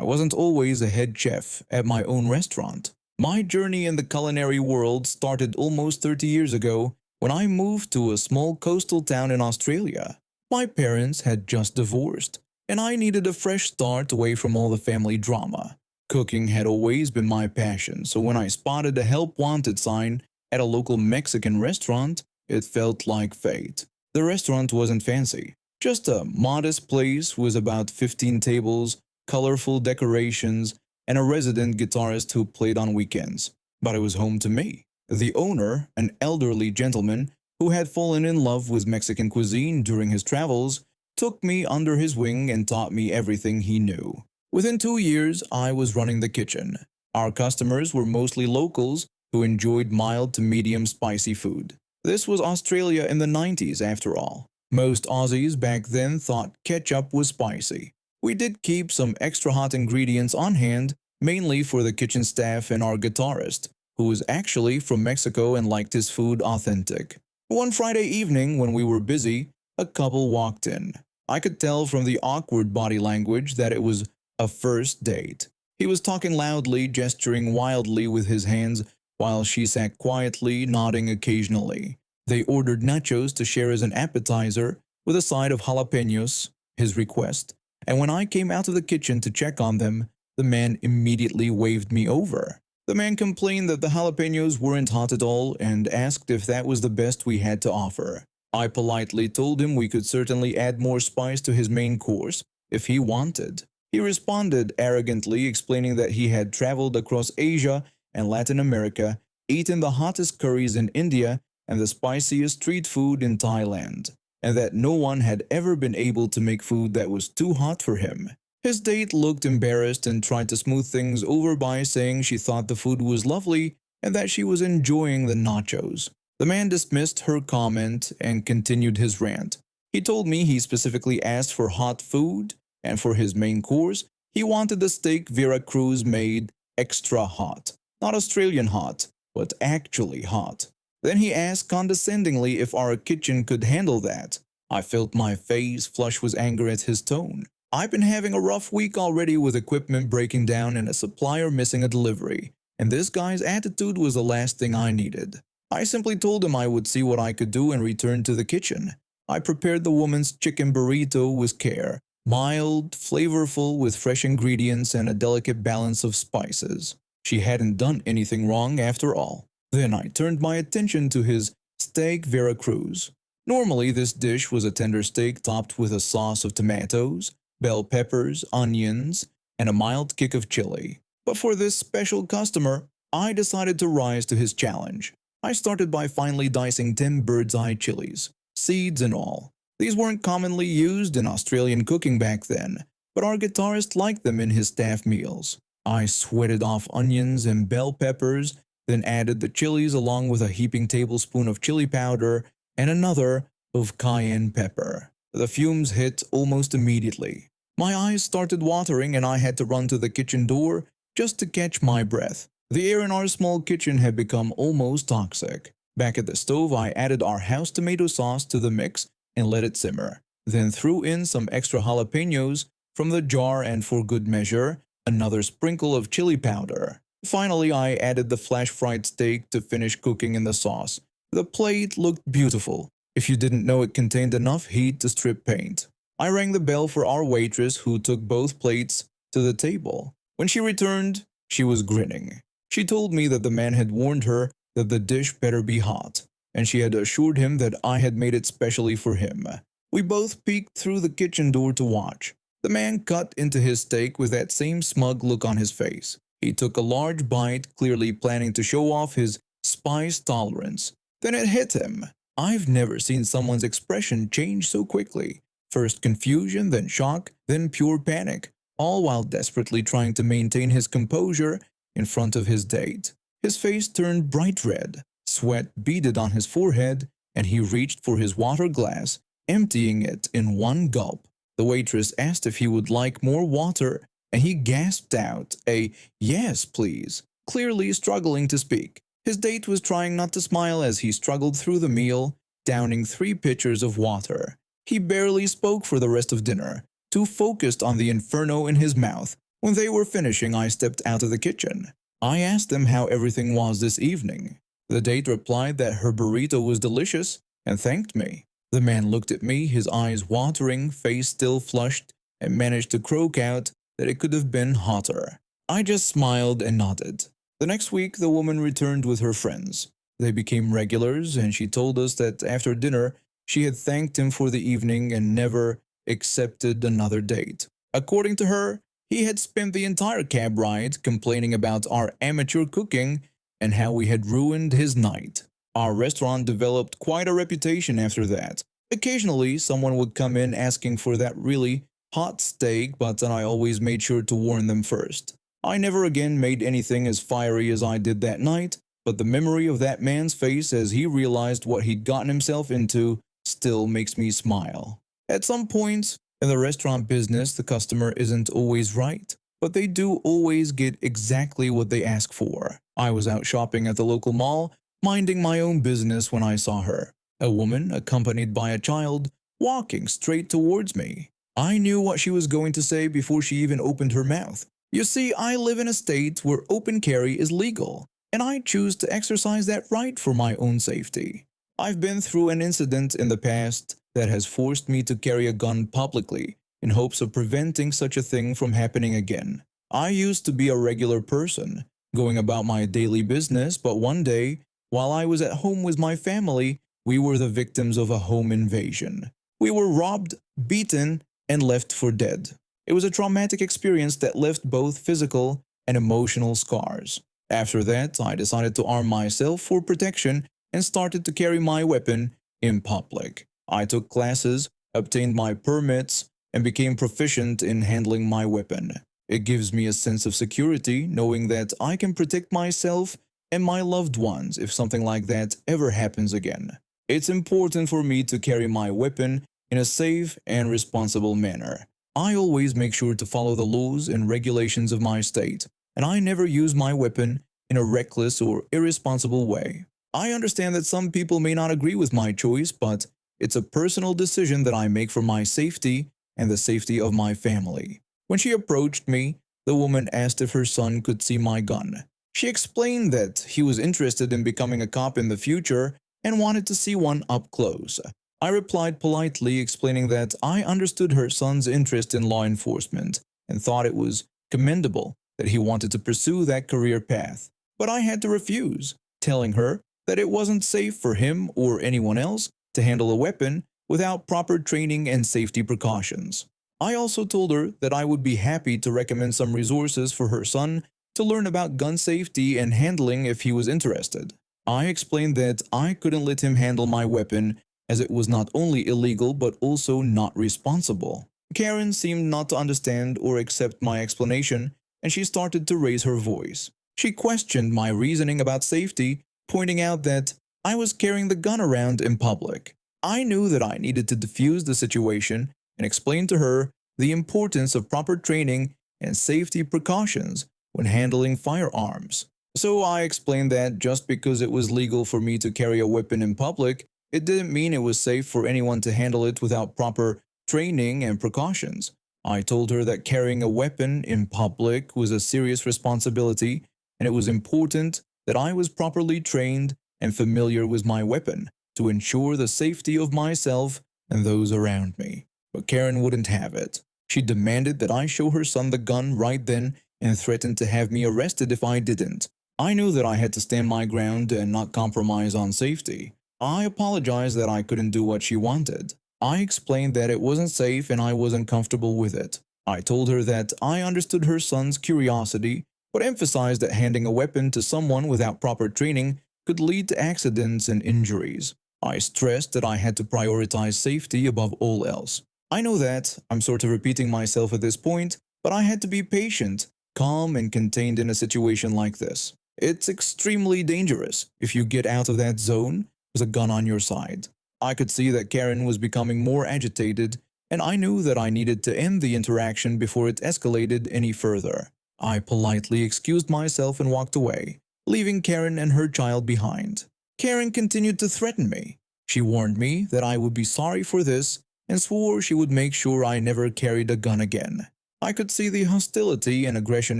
I wasn't always a head chef at my own restaurant. My journey in the culinary world started almost 30 years ago when I moved to a small coastal town in Australia. My parents had just divorced, and I needed a fresh start away from all the family drama. Cooking had always been my passion, so when I spotted a help wanted sign at a local Mexican restaurant, it felt like fate. The restaurant wasn't fancy, just a modest place with about 15 tables, colorful decorations, and a resident guitarist who played on weekends. But it was home to me. The owner, an elderly gentleman who had fallen in love with Mexican cuisine during his travels, took me under his wing and taught me everything he knew. Within 2 years, I was running the kitchen. Our customers were mostly locals who enjoyed mild to medium spicy food. This was Australia in the 90s after all. Most Aussies back then thought ketchup was spicy. We did keep some extra hot ingredients on hand, mainly for the kitchen staff and our guitarist, who was actually from Mexico and liked his food authentic. One Friday evening when we were busy, a couple walked in. I could tell from the awkward body language that it was a first date. He was talking loudly, gesturing wildly with his hands, while she sat quietly, nodding occasionally. They ordered nachos to share as an appetizer with a side of jalapenos, his request, and when I came out of the kitchen to check on them, the man immediately waved me over. The man complained that the jalapenos weren't hot at all and asked if that was the best we had to offer. I politely told him we could certainly add more spice to his main course if he wanted. He responded arrogantly, explaining that he had traveled across Asia and Latin America, eaten the hottest curries in India and the spiciest street food in Thailand, and that no one had ever been able to make food that was too hot for him. His date looked embarrassed and tried to smooth things over by saying she thought the food was lovely and that she was enjoying the nachos. The man dismissed her comment and continued his rant. He told me he specifically asked for hot food, and for his main course, he wanted the steak Veracruz made extra hot. Not Australian hot, but actually hot. Then he asked condescendingly if our kitchen could handle that. I felt my face flush with anger at his tone. I've been having a rough week already with equipment breaking down and a supplier missing a delivery, and this guy's attitude was the last thing I needed. I simply told him I would see what I could do and returned to the kitchen. I prepared the woman's chicken burrito with care, mild, flavorful with fresh ingredients and a delicate balance of spices. She hadn't done anything wrong after all. Then I turned my attention to his steak Veracruz. Normally this dish was a tender steak topped with a sauce of tomatoes, bell peppers, onions, and a mild kick of chili. But for this special customer, I decided to rise to his challenge. I started by finely dicing 10 bird's eye chilies, seeds and all. These weren't commonly used in Australian cooking back then, but our guitarist liked them in his staff meals. I sweated off onions and bell peppers, then added the chilies along with a heaping tablespoon of chili powder and another of cayenne pepper. The fumes hit almost immediately. My eyes started watering and I had to run to the kitchen door just to catch my breath. The air in our small kitchen had become almost toxic. Back at the stove, I added our house tomato sauce to the mix and let it simmer. Then threw in some extra jalapenos from the jar and for good measure, another sprinkle of chili powder. Finally, I added the flash-fried steak to finish cooking in the sauce. The plate looked beautiful, if you didn't know it contained enough heat to strip paint. I rang the bell for our waitress who took both plates to the table. When she returned, she was grinning. She told me that the man had warned her that the dish better be hot, and she had assured him that I had made it specially for him. We both peeked through the kitchen door to watch. The man cut into his steak with that same smug look on his face. He took a large bite, clearly planning to show off his spice tolerance. Then it hit him. I've never seen someone's expression change so quickly. First confusion, then shock, then pure panic, all while desperately trying to maintain his composure in front of his date. His face turned bright red, sweat beaded on his forehead, and he reached for his water glass, emptying it in one gulp. The waitress asked if he would like more water, and he gasped out a "yes, please," clearly struggling to speak. His date was trying not to smile as he struggled through the meal, downing 3 pitchers of water. He barely spoke for the rest of dinner, too focused on the inferno in his mouth. When they were finishing, I stepped out of the kitchen. I asked them how everything was this evening. The date replied that her burrito was delicious and thanked me. The man looked at me, his eyes watering, face still flushed, and managed to croak out that it could have been hotter. I just smiled and nodded. The next week, the woman returned with her friends. They became regulars, and she told us that after dinner, she had thanked him for the evening and never accepted another date. According to her, he had spent the entire cab ride complaining about our amateur cooking and how we had ruined his night. Our restaurant developed quite a reputation after that. Occasionally, someone would come in asking for that really hot steak, but then I always made sure to warn them first. I never again made anything as fiery as I did that night, but the memory of that man's face as he realized what he'd gotten himself into still makes me smile. At some point in the restaurant business, the customer isn't always right, but they do always get exactly what they ask for. I was out shopping at the local mall, minding my own business when I saw her, a woman accompanied by a child, walking straight towards me. I knew what she was going to say before she even opened her mouth. You see, I live in a state where open carry is legal, and I choose to exercise that right for my own safety. I've been through an incident in the past that has forced me to carry a gun publicly in hopes of preventing such a thing from happening again. I used to be a regular person, going about my daily business, but one day, while I was at home with my family, we were the victims of a home invasion. We were robbed, beaten, and left for dead. It was a traumatic experience that left both physical and emotional scars. After that, I decided to arm myself for protection and started to carry my weapon in public. I took classes, obtained my permits, and became proficient in handling my weapon. It gives me a sense of security knowing that I can protect myself and my loved ones if something like that ever happens again. It's important for me to carry my weapon in a safe and responsible manner. I always make sure to follow the laws and regulations of my state, and I never use my weapon in a reckless or irresponsible way. I understand that some people may not agree with my choice, but it's a personal decision that I make for my safety and the safety of my family. When she approached me, the woman asked if her son could see my gun. She explained that he was interested in becoming a cop in the future and wanted to see one up close. I replied politely, explaining that I understood her son's interest in law enforcement and thought it was commendable that he wanted to pursue that career path. But I had to refuse, telling her that it wasn't safe for him or anyone else to handle a weapon without proper training and safety precautions. I also told her that I would be happy to recommend some resources for her son to learn about gun safety and handling if he was interested. I explained that I couldn't let him handle my weapon as it was not only illegal but also not responsible. Karen seemed not to understand or accept my explanation, and she started to raise her voice. She questioned my reasoning about safety, pointing out that I was carrying the gun around in public. I knew that I needed to defuse the situation and explained to her the importance of proper training and safety precautions when handling firearms. So I explained that just because it was legal for me to carry a weapon in public, it didn't mean it was safe for anyone to handle it without proper training and precautions. I told her that carrying a weapon in public was a serious responsibility, and it was important that I was properly trained and familiar with my weapon to ensure the safety of myself and those around me. But Karen wouldn't have it. She demanded that I show her son the gun right then and threatened to have me arrested if I didn't. I knew that I had to stand my ground and not compromise on safety. I apologized that I couldn't do what she wanted. I explained that it wasn't safe and I wasn't comfortable with it. I told her that I understood her son's curiosity, but emphasized that handing a weapon to someone without proper training could lead to accidents and injuries. I stressed that I had to prioritize safety above all else. I know that I'm sort of repeating myself at this point, but I had to be patient, calm, and contained in a situation like this. It's extremely dangerous if you get out of that zone with a gun on your side. I could see that Karen was becoming more agitated, and I knew that I needed to end the interaction before it escalated any further. I politely excused myself and walked away, leaving Karen and her child behind. Karen continued to threaten me. She warned me that I would be sorry for this and swore she would make sure I never carried a gun again. I could see the hostility and aggression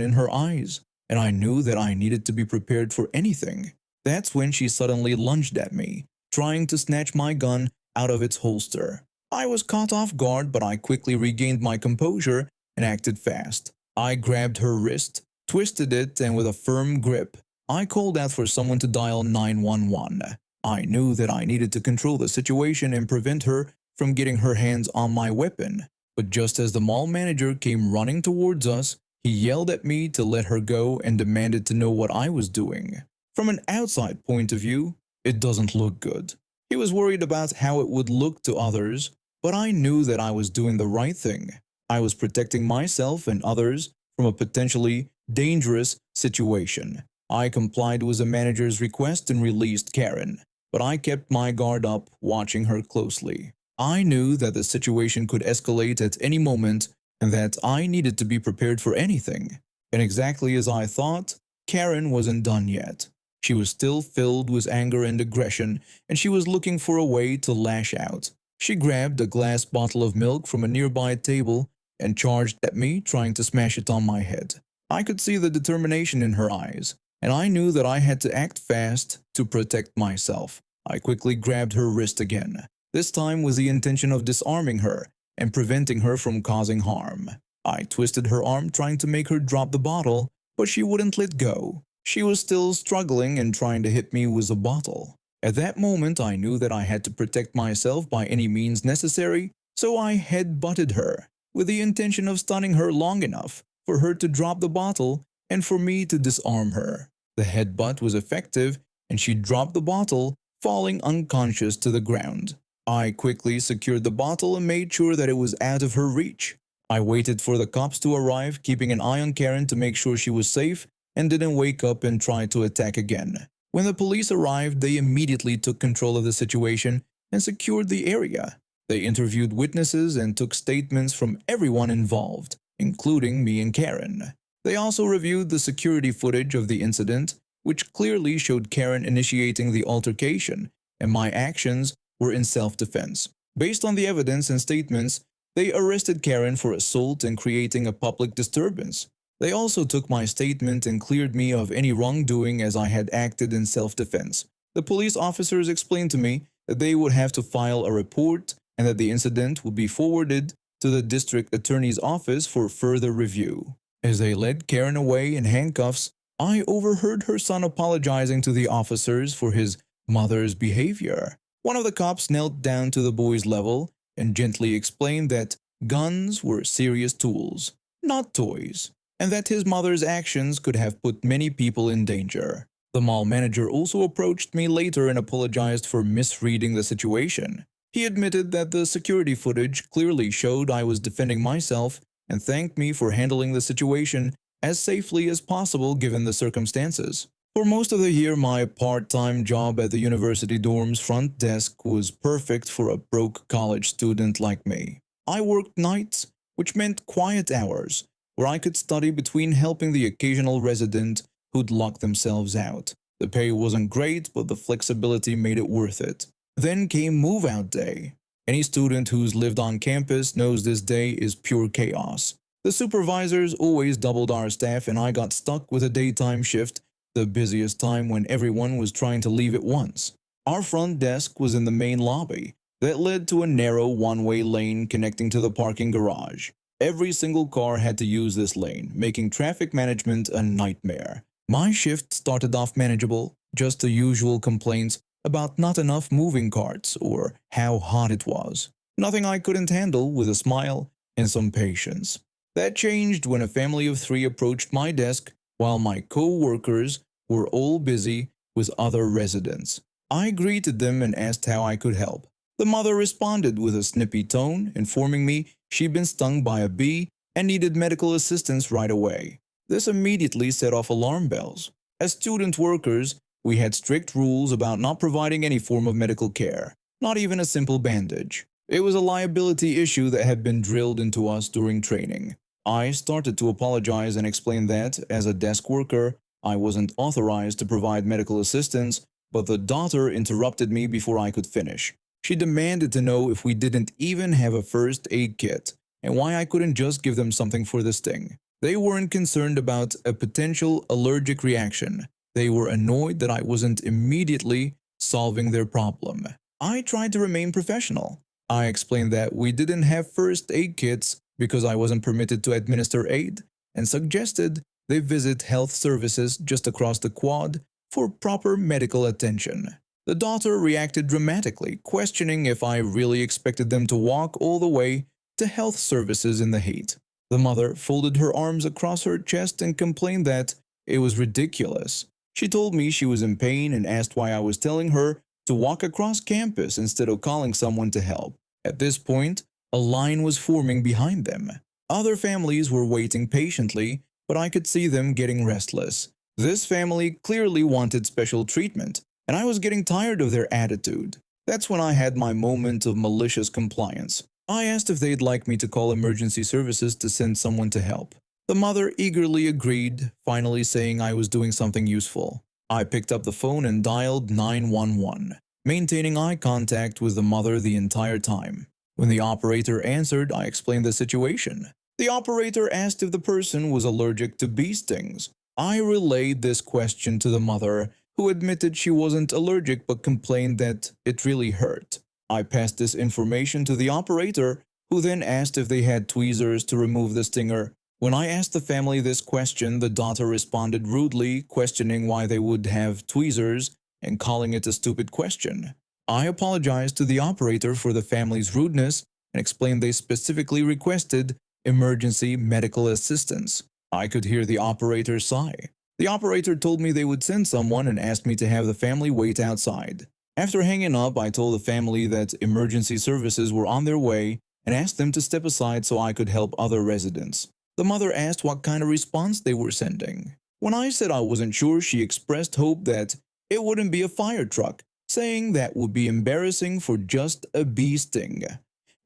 in her eyes, and I knew that I needed to be prepared for anything. That's when she suddenly lunged at me, trying to snatch my gun out of its holster. I was caught off guard, but I quickly regained my composure and acted fast. I grabbed her wrist, twisted it, and with a firm grip, I called out for someone to dial 911. I knew that I needed to control the situation and prevent her from getting her hands on my weapon. But just as the mall manager came running towards us, he yelled at me to let her go and demanded to know what I was doing. From an outside point of view, it doesn't look good. He was worried about how it would look to others, but I knew that I was doing the right thing. I was protecting myself and others from a potentially dangerous situation. I complied with the manager's request and released Karen, but I kept my guard up, watching her closely. I knew that the situation could escalate at any moment and that I needed to be prepared for anything. And exactly as I thought, Karen wasn't done yet. She was still filled with anger and aggression, and she was looking for a way to lash out. She grabbed a glass bottle of milk from a nearby table and charged at me, trying to smash it on my head. I could see the determination in her eyes, and I knew that I had to act fast to protect myself. I quickly grabbed her wrist again, this time with the intention of disarming her and preventing her from causing harm. I twisted her arm, trying to make her drop the bottle, but she wouldn't let go. She was still struggling and trying to hit me with the bottle. At that moment, I knew that I had to protect myself by any means necessary, so I head-butted her, with the intention of stunning her long enough for her to drop the bottle and for me to disarm her. The headbutt was effective, and she dropped the bottle, falling unconscious to the ground. I quickly secured the bottle and made sure that it was out of her reach. I waited for the cops to arrive, keeping an eye on Karen to make sure she was safe and didn't wake up and try to attack again. When the police arrived, they immediately took control of the situation and secured the area. They interviewed witnesses and took statements from everyone involved, including me and Karen. They also reviewed the security footage of the incident, which clearly showed Karen initiating the altercation, and my actions were in self-defense. Based on the evidence and statements, they arrested Karen for assault and creating a public disturbance. They also took my statement and cleared me of any wrongdoing as I had acted in self-defense. The police officers explained to me that they would have to file a report and that the incident would be forwarded to the district attorney's office for further review. As they led Karen away in handcuffs, I overheard her son apologizing to the officers for his mother's behavior. One of the cops knelt down to the boy's level and gently explained that guns were serious tools, not toys, and that his mother's actions could have put many people in danger. The mall manager also approached me later and apologized for misreading the situation. He admitted that the security footage clearly showed I was defending myself and thanked me for handling the situation as safely as possible given the circumstances. For most of the year, my part-time job at the university dorm's front desk was perfect for a broke college student like me. I worked nights, which meant quiet hours, where I could study between helping the occasional resident who'd locked themselves out. The pay wasn't great, but the flexibility made it worth it. Then came move-out day. Any student who's lived on campus knows this day is pure chaos. The supervisors always doubled our staff, and I got stuck with a daytime shift, the busiest time when everyone was trying to leave at once. Our front desk was in the main lobby that led to a narrow one-way lane connecting to the parking garage. Every single car had to use this lane, making traffic management a nightmare. My shift started off manageable, just the usual complaints about not enough moving carts or how hot it was. Nothing I couldn't handle with a smile and some patience. That changed when a family of 3 approached my desk while my co-workers were all busy with other residents. I greeted them and asked how I could help. The mother responded with a snippy tone, informing me she'd been stung by a bee and needed medical assistance right away. This immediately set off alarm bells. As student workers, we had strict rules about not providing any form of medical care, not even a simple bandage. It was a liability issue that had been drilled into us during training. I started to apologize and explain that, as a desk worker, I wasn't authorized to provide medical assistance, but the daughter interrupted me before I could finish. She demanded to know if we didn't even have a first aid kit, and why I couldn't just give them something for the sting. They weren't concerned about a potential allergic reaction. They were annoyed that I wasn't immediately solving their problem. I tried to remain professional. I explained that we didn't have first aid kits because I wasn't permitted to administer aid, and suggested they visit health services just across the quad for proper medical attention. The daughter reacted dramatically, questioning if I really expected them to walk all the way to health services in the heat. The mother folded her arms across her chest and complained that it was ridiculous. She told me she was in pain and asked why I was telling her to walk across campus instead of calling someone to help. At this point, a line was forming behind them. Other families were waiting patiently, but I could see them getting restless. This family clearly wanted special treatment, and I was getting tired of their attitude. That's when I had my moment of malicious compliance. I asked if they'd like me to call emergency services to send someone to help. The mother eagerly agreed, finally saying I was doing something useful. I picked up the phone and dialed 911, maintaining eye contact with the mother the entire time. When the operator answered, I explained the situation. The operator asked if the person was allergic to bee stings. I relayed this question to the mother, who admitted she wasn't allergic but complained that it really hurt. I passed this information to the operator, who then asked if they had tweezers to remove the stinger. When I asked the family this question, the daughter responded rudely, questioning why they would have tweezers and calling it a stupid question. I apologized to the operator for the family's rudeness and explained they specifically requested emergency medical assistance. I could hear the operator sigh. The operator told me they would send someone and asked me to have the family wait outside. After hanging up, I told the family that emergency services were on their way and asked them to step aside so I could help other residents. The mother asked what kind of response they were sending. When I said I wasn't sure, she expressed hope that it wouldn't be a fire truck, saying that would be embarrassing for just a bee sting.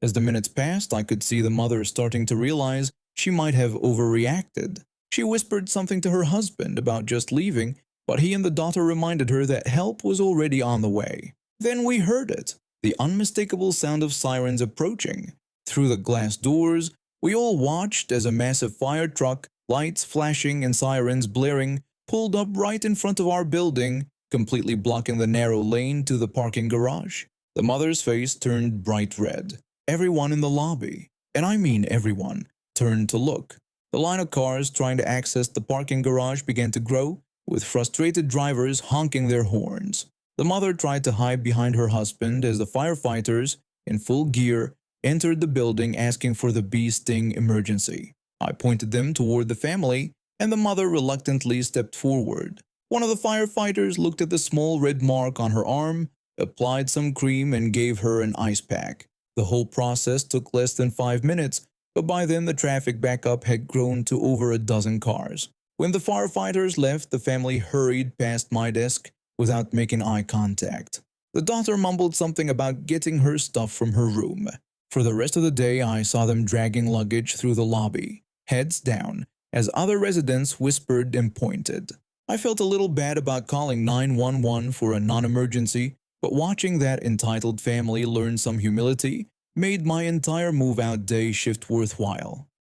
As the minutes passed, I could see the mother starting to realize she might have overreacted. She whispered something to her husband about just leaving, but he and the daughter reminded her that help was already on the way. Then we heard it, the unmistakable sound of sirens approaching. Through the glass doors, we all watched as a massive fire truck, lights flashing and sirens blaring, pulled up right in front of our building, completely blocking the narrow lane to the parking garage. The mother's face turned bright red. Everyone in the lobby, and I mean everyone, turned to look. The line of cars trying to access the parking garage began to grow, with frustrated drivers honking their horns. The mother tried to hide behind her husband as the firefighters, in full gear, entered the building asking for the bee sting emergency. I pointed them toward the family, and the mother reluctantly stepped forward. One of the firefighters looked at the small red mark on her arm, applied some cream, and gave her an ice pack. The whole process took less than 5 minutes, but by then the traffic backup had grown to over a dozen cars. When the firefighters left, the family hurried past my desk without making eye contact. The daughter mumbled something about getting her stuff from her room. For the rest of the day, I saw them dragging luggage through the lobby, heads down, as other residents whispered and pointed. I felt a little bad about calling 911 for a non-emergency, but watching that entitled family learn some humility made my entire move-out day shift worthwhile.